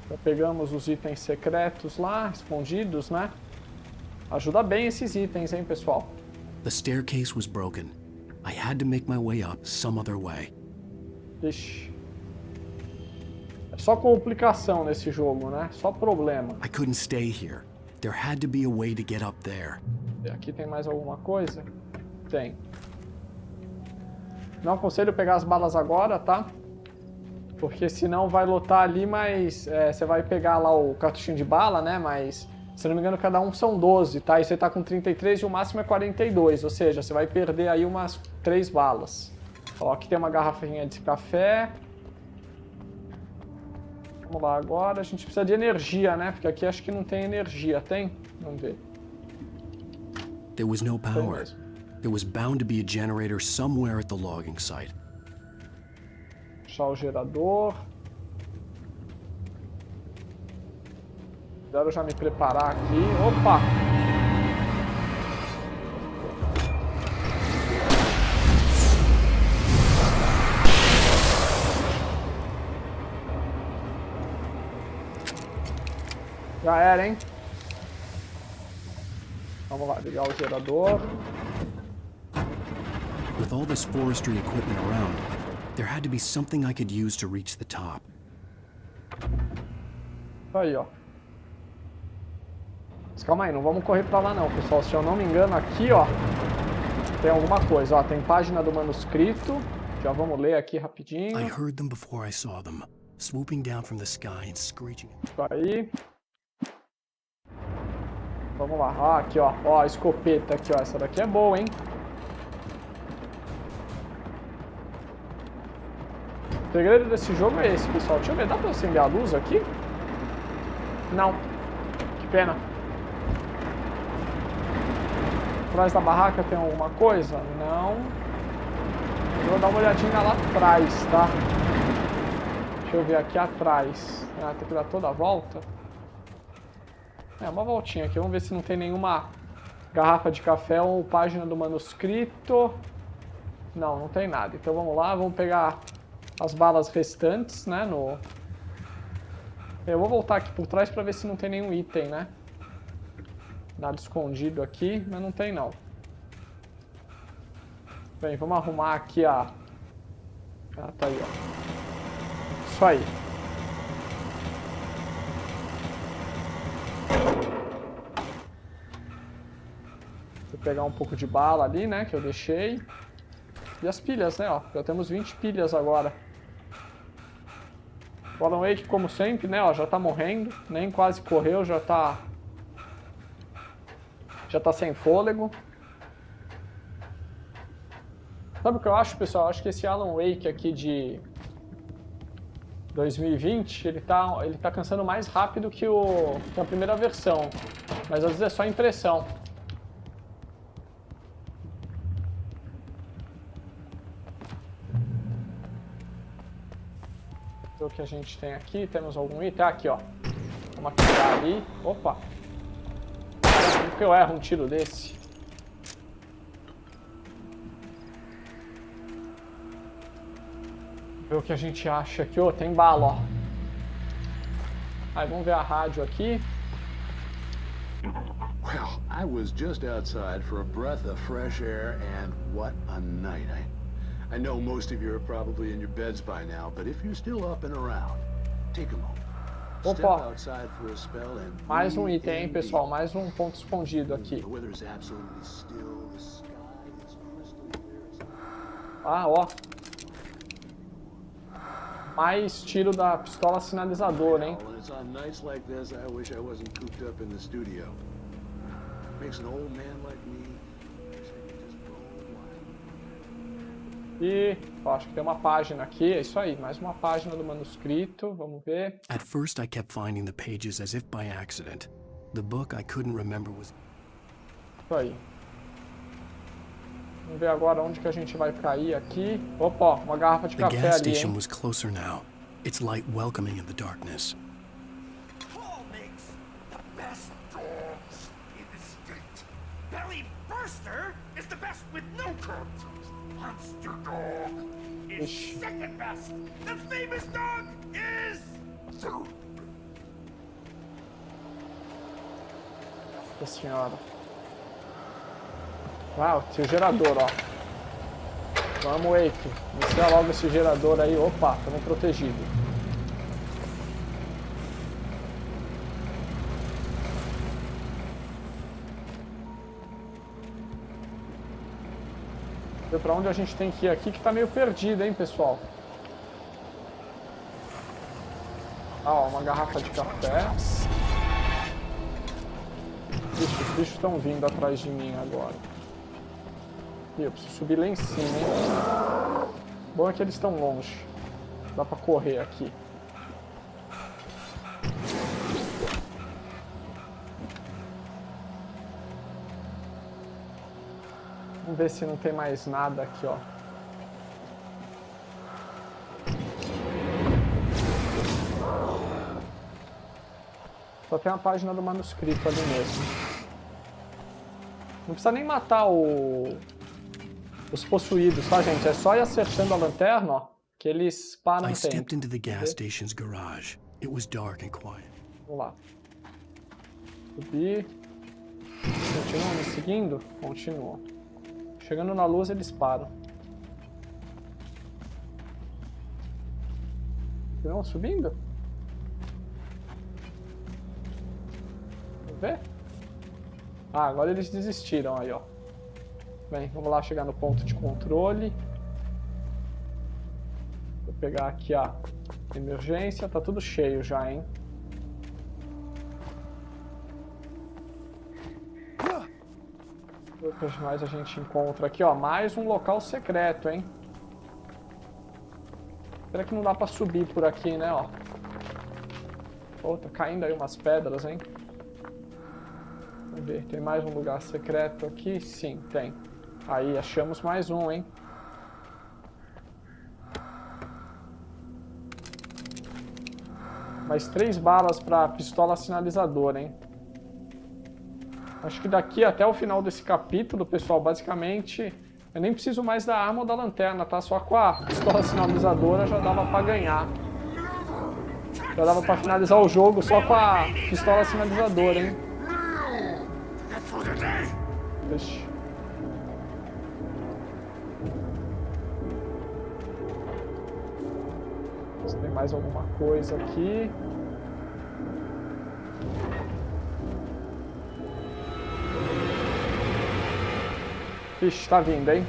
Já pegamos os itens secretos lá, escondidos, né? Ajuda bem esses itens, hein, pessoal? The staircase was broken. I had to make my way up some other way. Ixi. É só complicação nesse jogo, né? Só problema. I couldn't stay here. There had to be a way to get up there. E aqui tem mais alguma coisa? Tem. Não aconselho pegar as balas agora, tá? Porque senão vai lotar ali, mas você vai pegar lá o cartuchinho de bala, né? Mas, se não me engano, cada um são 12, tá? E você tá com 33 e o máximo é 42, ou seja, você vai perder aí umas 3 balas. Ó, aqui tem uma garrafinha de café. Vamos lá agora, a gente precisa de energia, né? Porque aqui acho que não tem energia, tem? Vamos ver. There was no power. There was bound to be a generator somewhere at the logging site. Achar o gerador. Quero já me preparar aqui. Opa! Já era, hein? Vamos lá, ligar o gerador. With all this forestry equipment around, there had to be something I could use to reach the top. Aí, ó. Mas calma aí, não vamos correr pra lá não, pessoal. Se eu não me engano, aqui, ó, tem alguma coisa. Ó, tem página do manuscrito. Já vamos ler aqui rapidinho. I heard them before I saw them, swooping down from the sky and screeching. Isso aí. Vamos lá. Ah, aqui, ó. Ó, a escopeta aqui, ó. Essa daqui é boa, hein? O segredo desse jogo é esse, pessoal. Deixa eu ver, dá pra acender a luz aqui? Não. Que pena. Atrás da barraca tem alguma coisa? Não. Eu vou dar uma olhadinha lá atrás, tá? Deixa eu ver aqui atrás. Ah, tem que dar toda a volta. É, uma voltinha aqui. Vamos ver se não tem nenhuma garrafa de café ou página do manuscrito. Não, não tem nada. Então vamos lá, vamos pegar as balas restantes, né? Eu vou voltar aqui por trás para ver se não tem nenhum item, né? Nada escondido aqui, mas não tem não. Bem, vamos arrumar aqui a... Ah, tá aí, ó. Isso aí. Vou pegar um pouco de bala ali, né? Que eu deixei. E as pilhas, né? Ó, já temos 20 pilhas agora. O Alan Wake, como sempre, né? Ó, já tá morrendo. Nem quase correu, já tá sem fôlego. Sabe o que eu acho, pessoal? Eu acho que esse Alan Wake aqui de 2020, ele tá cansando mais rápido que a primeira versão. Mas às vezes é só impressão. O que a gente tem aqui? Temos algum item? Ah, aqui, ó. Vamos atirar ali. Opa! Como que eu erro um tiro desse? Ver o que a gente acha aqui. Ó, tem bala, ó. Aí, vamos ver a rádio aqui. Well, I was just outside for a breath of fresh air, and what a night. I know most of you are probably in your beds by now, but if you're still up and around, take a moment. Step outside for a spell and mais um item, hein, pessoal? Mais um ponto escondido aqui. The weather is absolutely still, the sky is crystal clear. Ah, ó. Mais tiro da pistola sinalizador, hein? When it's on nights like this, I wish I wasn't cooped up in the studio. Makes an old man like me. E ó, acho que tem uma página aqui, é isso aí, mais uma página do manuscrito, vamos ver. At first I kept finding the pages as if by accident. The book I couldn't remember was... Isso aí. Vamos ver agora onde que a gente vai cair aqui. Opa, ó, uma garrafa de café ali, hein? The gas station was closer now. Its light welcoming in the darkness. Paul makes the best dogs in the state. Belly Burster is the best with no crumbs. Monster Dog is second best. The famous dog is... Nossa senhora. Ah, esse gerador, ó. Vamos, Wake. Inicia logo esse gerador aí. Opa, estamos protegidos. Ver pra onde a gente tem que ir aqui, que tá meio perdido, hein, pessoal. Ah, ó, uma garrafa de café. Ixi, os bichos estão vindo atrás de mim agora. Ih, eu preciso subir lá em cima, hein? Bom é que eles estão longe. Dá pra correr aqui. Vamos ver se não tem mais nada aqui, ó. Só tem uma página do manuscrito ali mesmo. Não precisa nem matar os possuídos, tá, gente? É só ir acertando a lanterna, ó, que eles param I o tempo. stepped into the gas station's garage. It was dark and quiet. Vamos lá. Subir. Continuam me seguindo? Continuam. Chegando na luz, eles param. Continuam subindo? Vamos ver? Ah, agora eles desistiram aí, ó. Bem, vamos lá chegar no ponto de controle. Vou pegar aqui a emergência. Tá tudo cheio já, hein? O que mais a gente encontra aqui, ó? Mais um local secreto, hein? Será que não dá pra subir por aqui, né, ó? Pô, tá caindo aí umas pedras, hein? Vamos ver, tem mais um lugar secreto aqui? Sim, tem. Aí, achamos mais um, hein? Mais 3 balas pra pistola sinalizadora, hein? Acho que daqui até o final desse capítulo, pessoal, basicamente, eu nem preciso mais da arma ou da lanterna, tá? Só com a pistola sinalizadora já dava pra ganhar. Já dava pra finalizar o jogo só com a pistola sinalizadora, hein? Vixe. Se tem mais alguma coisa aqui. Vixe, tá vindo, hein?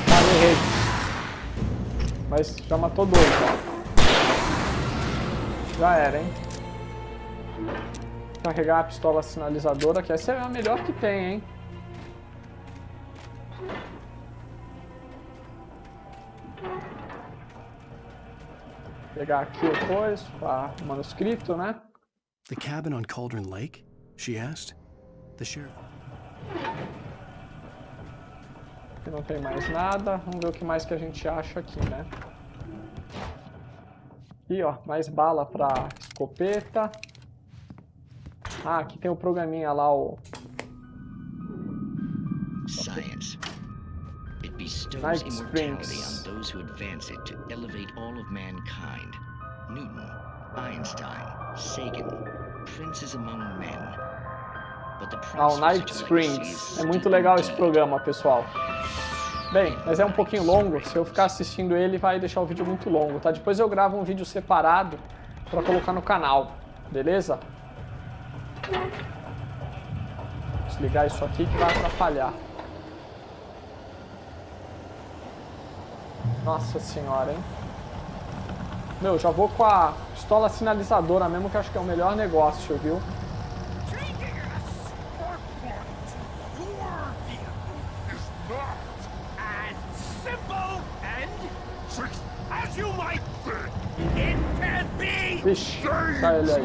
Ah, errei. Mas já matou 2, ó. Já era, hein? Carregar a pistola sinalizadora, que essa é a melhor que tem, hein? Pegar aqui depois, o manuscrito, né? The cabin on Cauldron Lake? She asked. The sheriff. Aqui não tem mais nada. Vamos ver o que mais que a gente acha aqui, né? Aqui, ó, mais bala pra escopeta. Ah, aqui tem o programinha lá, o... Science. It bestows Night immortality Springs. on those who advance it to elevate all of mankind. Newton, Einstein, Sagan, princes among men. But the Ah, o price Night for such Springs. legacies É muito is legal deep. esse programa, pessoal. Bem, mas é um pouquinho longo. Se eu ficar assistindo ele, vai deixar o vídeo muito longo, tá? Depois eu gravo um vídeo separado pra colocar no canal, beleza? Vou desligar isso aqui que vai atrapalhar. Nossa senhora, hein? Meu, já vou com a pistola sinalizadora mesmo, que acho que é o melhor negócio, viu? Vixe, sai ele aí.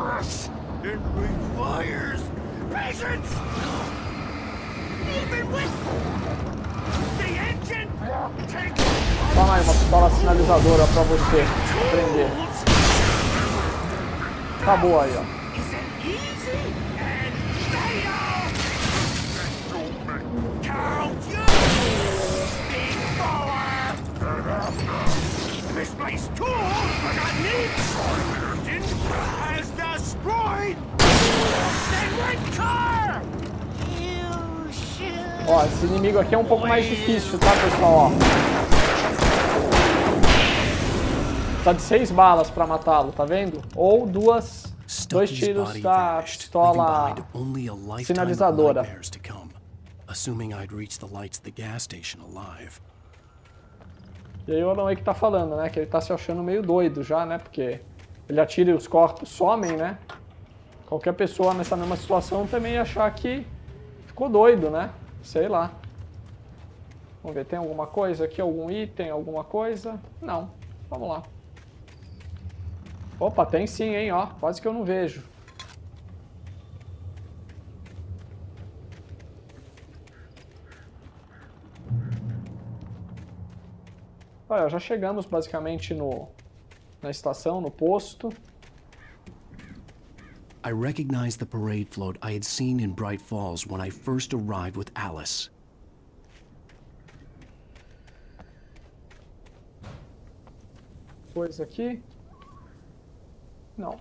It requires patience. Even with the engine takes. Toma aí uma pistola sinalizadora pra você prender. Acabou aí, ó. Misplaced tool I got needs. Engine has destroyed. Then red car. Ó, esse inimigo aqui é um pouco mais difícil, tá, pessoal? Ó. Tá de 6 balas pra matá-lo, tá vendo? Ou dois tiros da pistola sinalizadora. Assuming I'd reach the lights of the gas station alive. E aí o Alan Wake tá falando, né? Que ele tá se achando meio doido já, né? Porque ele atira e os corpos somem, né? Qualquer pessoa nessa mesma situação também ia achar que ficou doido, né? Sei lá. Vamos ver, tem alguma coisa aqui? Algum item, alguma coisa? Não. Vamos lá. Opa, tem sim, hein? Ó, quase que eu não vejo. Olha, já chegamos basicamente na estação, no posto. I recognized the parade float I had seen in Bright Falls when I first arrived with Alice. Coisa aqui? Não.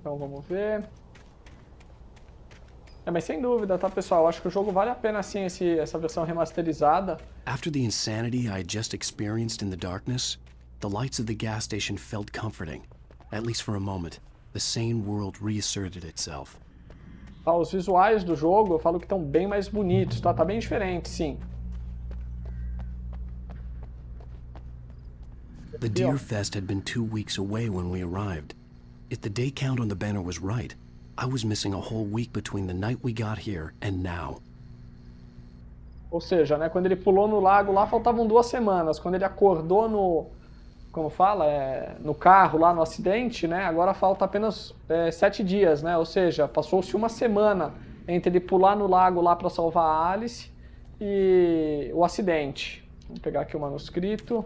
Então vamos ver. Mas sem dúvida, tá, pessoal? Acho que o jogo vale a pena, sim, essa versão remasterizada. After the insanity I had just experienced in the darkness, the lights of the gas station felt comforting. At least for a moment, the sane world reasserted itself. Tá, os visuais do jogo, eu falo que estão bem mais bonitos, tá? Tá bem diferente, sim. The Deer Fest had been 2 weeks away when we arrived. If the day count on the banner was right, I was missing a whole week between the night we got here and now. Ou seja, né, quando ele pulou no lago lá, faltavam 2 semanas. Quando ele acordou no... Como fala? No carro lá no acidente, né? Agora falta apenas 7 dias, né? Ou seja, passou-se 1 semana entre ele pular no lago lá para salvar a Alice e o acidente. Vamos pegar aqui o manuscrito.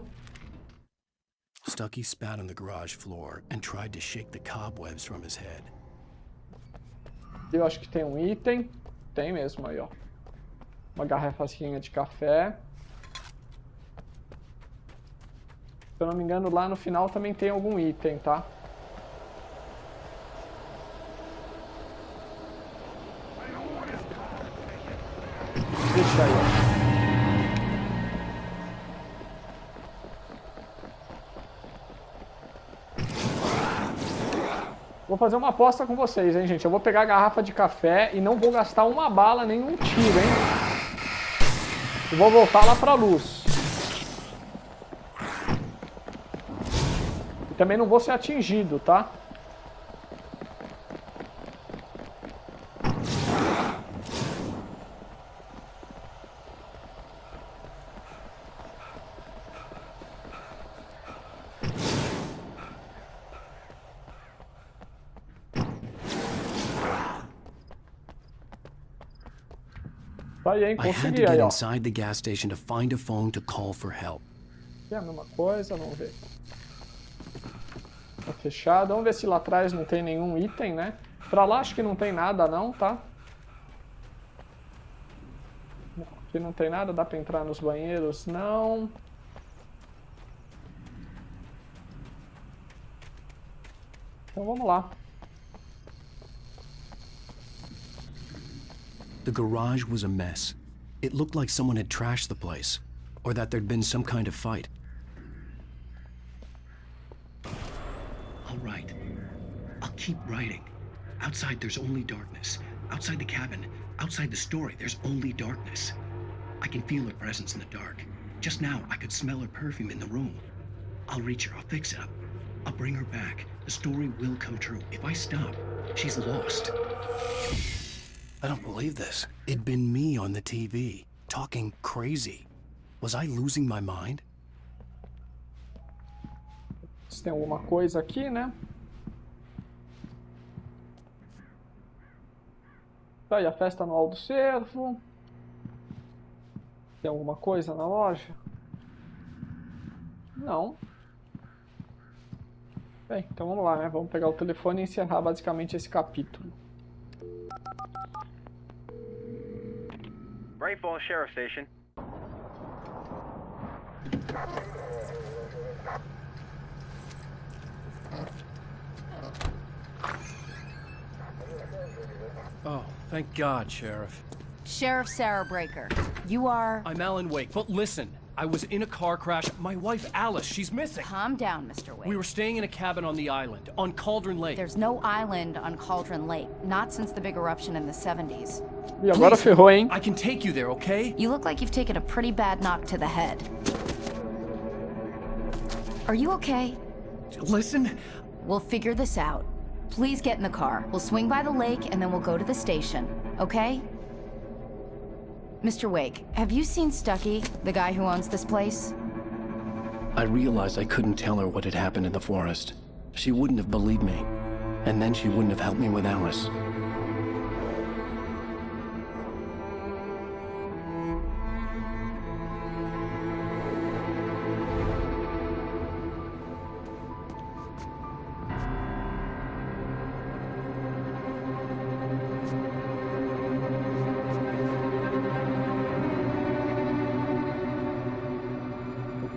Stucky spat on the garage floor and tried to shake the cobwebs from his head. Eu acho que tem um item. Tem mesmo aí, ó. Uma garrafazinha de café. Se eu não me engano, lá no final também tem algum item, tá? Deixa aí, ó. Vou fazer uma aposta com vocês, hein, gente? Eu vou pegar a garrafa de café e não vou gastar uma bala, nem um tiro, hein? E vou voltar lá pra luz. E também não vou ser atingido, tá? Tá aí, hein? I had to Consegui get aí, ó. inside the gas station to find a phone to call for help. Aqui é a mesma coisa, vamos ver. Tá fechado. Vamos ver se lá atrás não tem nenhum item, né? Pra lá acho que não tem nada não, tá? Aqui não tem nada, dá pra entrar nos banheiros, não. Então vamos lá. The garage was a mess. It looked like someone had trashed the place, or that there'd been some kind of fight. All right. I'll keep writing. Outside, there's only darkness. Outside the cabin, outside the story, there's only darkness. I can feel her presence in the dark. Just now, I could smell her perfume in the room. I'll reach her. I'll fix it up. I'll bring her back. The story will come true. If I stop, she's lost. I don't believe this. It'd been me on the TV, talking crazy. Was I losing my mind? Se tem alguma coisa aqui, né? Tá aí a festa anual do cervo. Tem alguma coisa na loja? Não. Bem, então vamos lá, né? Vamos pegar o telefone e encerrar basicamente esse capítulo. Bright Falls Sheriff Station. Oh, thank God, Sheriff. Sheriff Sarah Breaker. You are... I'm Alan Wake, but listen. I was in a car crash. My wife, Alice, she's missing. Calm down, Mr. Wake. We were staying in a cabin on the island, on Cauldron Lake. There's no island on Cauldron Lake. Not since the big eruption in the 70s. E agora ferrou, hein? I can take you there, okay? You look like you've taken a pretty bad knock to the head. Are you okay? Listen. We'll figure this out. Please get in the car. We'll swing by the lake and then we'll go to the station, okay? Mr. Wake, have you seen Stucky, the guy who owns this place? I realized I couldn't tell her what had happened in the forest. She wouldn't have believed me. And then she wouldn't have helped me with Alice.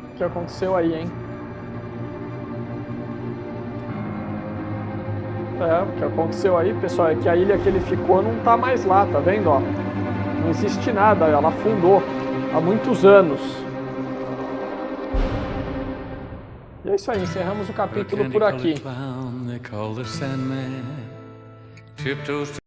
O que aconteceu aí, hein? O que aconteceu aí, pessoal, é que a ilha que ele ficou não tá mais lá, tá vendo, ó? Não existe nada, ela afundou há muitos anos. E é isso aí, encerramos o capítulo por aqui.